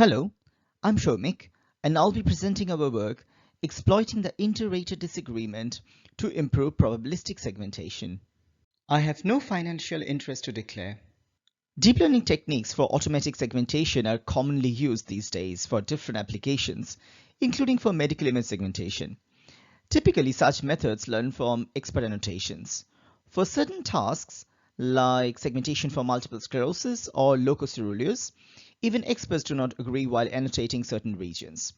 Hello, I'm Shomik, and I'll be presenting our work exploiting the inter-rater disagreement to improve probabilistic segmentation. I have no financial interest to declare. Deep learning techniques for automatic segmentation are commonly used these days for different applications, including for medical image segmentation. Typically, such methods learn from expert annotations. For certain tasks, like segmentation for multiple sclerosis or locus coeruleus, even experts do not agree while annotating certain regions.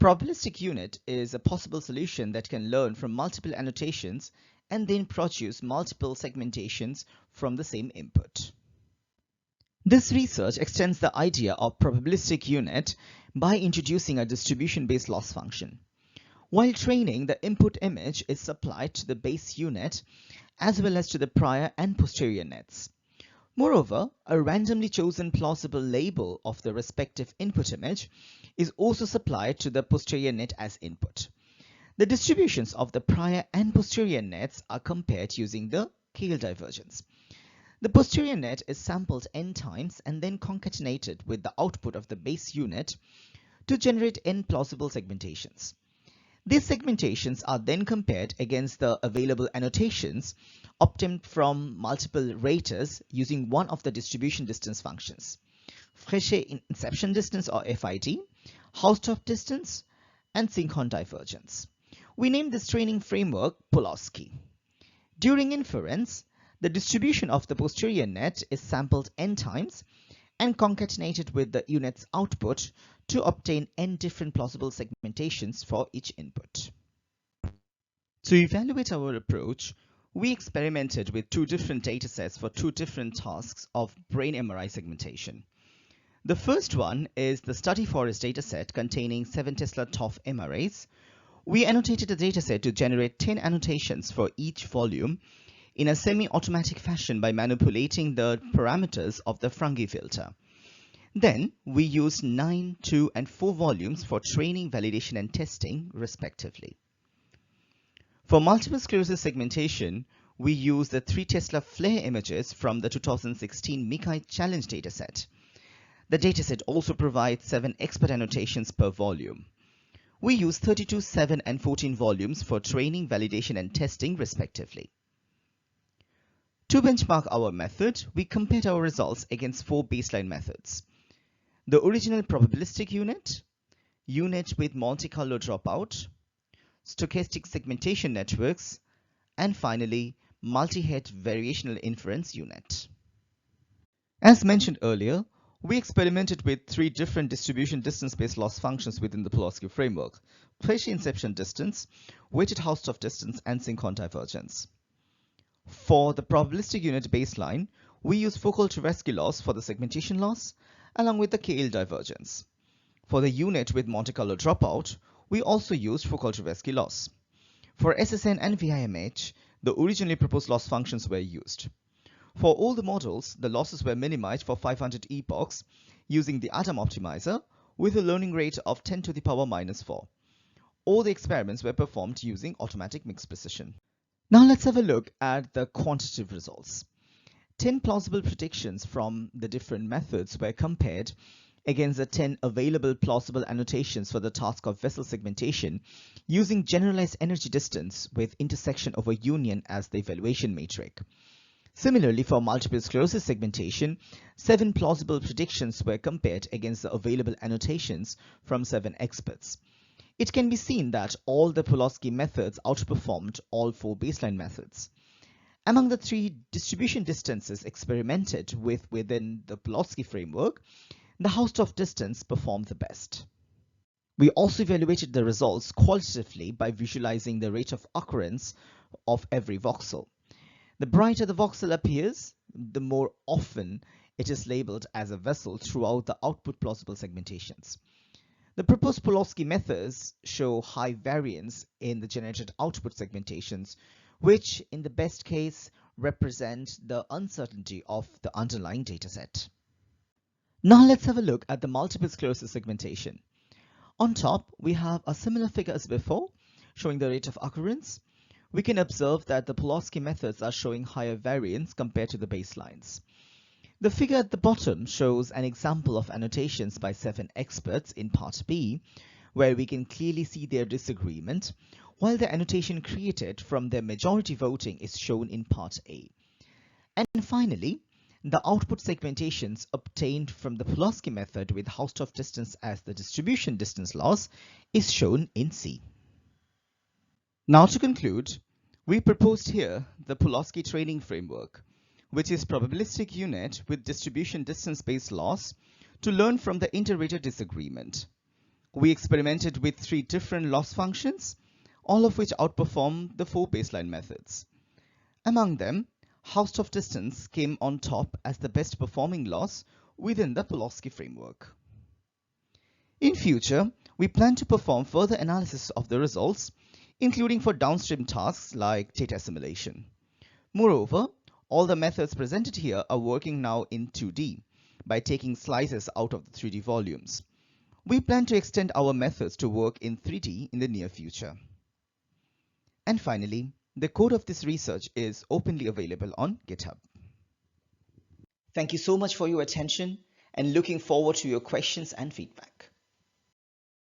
Probabilistic UNet is a possible solution that can learn from multiple annotations and then produce multiple segmentations from the same input. This research extends the idea of probabilistic UNet by introducing a distribution-based loss function. While training, the input image is supplied to the base UNet as well as to the prior and posterior nets. Moreover, a randomly chosen plausible label of the respective input image is also supplied to the posterior net as input. The distributions of the prior and posterior nets are compared using the Keil divergence. The posterior net is sampled n times and then concatenated with the output of the base UNet to generate n plausible segmentations. These segmentations are then compared against the available annotations obtained from multiple raters using one of the distribution distance functions: Fréchet inception distance or FID, Hausdorff distance, and Synchron divergence. We name this training framework Plausible. During inference, the distribution of the posterior net is sampled n times and concatenated with the UNet's output to obtain n different plausible segmentations for each input. To evaluate our approach, we experimented with two different datasets for two different tasks of brain MRI segmentation. The first one is the study forest dataset containing 7 Tesla TOF MRAs. We annotated the dataset to generate 10 annotations for each volume in a semi-automatic fashion by manipulating the parameters of the Frangi filter. Then we used 9, 2, and 4 volumes for training, validation, and testing, respectively. For multiple sclerosis segmentation, we used the 3 Tesla flare images from the 2016 MICAI Challenge dataset. The dataset also provides 7 expert annotations per volume. We used 32, 7, and 14 volumes for training, validation, and testing, respectively. To benchmark our method, we compared our results against 4 baseline methods: the original probabilistic UNet, UNet with Monte Carlo dropout, stochastic segmentation networks, and finally, multi-head variational inference UNet. As mentioned earlier, we experimented with 3 different distribution distance-based loss functions within the Plausible framework: Fréchet inception distance, weighted Hausdorff distance, and Synchron divergence. For the probabilistic UNet baseline, we use Foucault-Tversky loss for the segmentation loss, along with the Keil divergence. For the UNet with Monte Carlo dropout, we also used Foucault-Tversky loss. For SSN and VIMH, the originally proposed loss functions were used. For all the models, the losses were minimized for 500 epochs using the Atom optimizer with a learning rate of 10 to the power minus 4. All the experiments were performed using automatic mix precision. Now let's have a look at the quantitative results. 10 plausible predictions from the different methods were compared against the 10 available plausible annotations for the task of vessel segmentation using generalized energy distance with intersection over union as the evaluation metric. Similarly, for multiple sclerosis segmentation, 7 plausible predictions were compared against the available annotations from 7 experts. It can be seen that all the Plausible methods outperformed all 4 baseline methods. Among the 3 distribution distances experimented with within the Plausible framework, the Hausdorff distance performed the best. We also evaluated the results qualitatively by visualizing the rate of occurrence of every voxel. The brighter the voxel appears, the more often it is labeled as a vessel throughout the output plausible segmentations. The proposed Plausible methods show high variance in the generated output segmentations, which in the best case represent the uncertainty of the underlying dataset. Now let's have a look at the multiple sclerosis segmentation. On top, we have a similar figure as before, showing the rate of occurrence. We can observe that the Plausible methods are showing higher variance compared to the baselines. The figure at the bottom shows an example of annotations by 7 experts in Part B, where we can clearly see their disagreement, while the annotation created from their majority voting is shown in Part A. And finally, the output segmentations obtained from the Pulaski method with Hausdorff distance as the distribution distance loss is shown in C. Now to conclude, we proposed here the Pulaski training framework, which is probabilistic UNet with distribution distance-based loss to learn from the inter-rater disagreement. We experimented with 3 different loss functions, all of which outperform the 4 baseline methods. Among them, Hausdorff distance came on top as the best performing loss within the Pulaski framework. In future, we plan to perform further analysis of the results, including for downstream tasks like data assimilation. Moreover, all the methods presented here are working now in 2D by taking slices out of the 3D volumes. We plan to extend our methods to work in 3D in the near future. And finally, the code of this research is openly available on GitHub. Thank you so much for your attention and looking forward to your questions and feedback.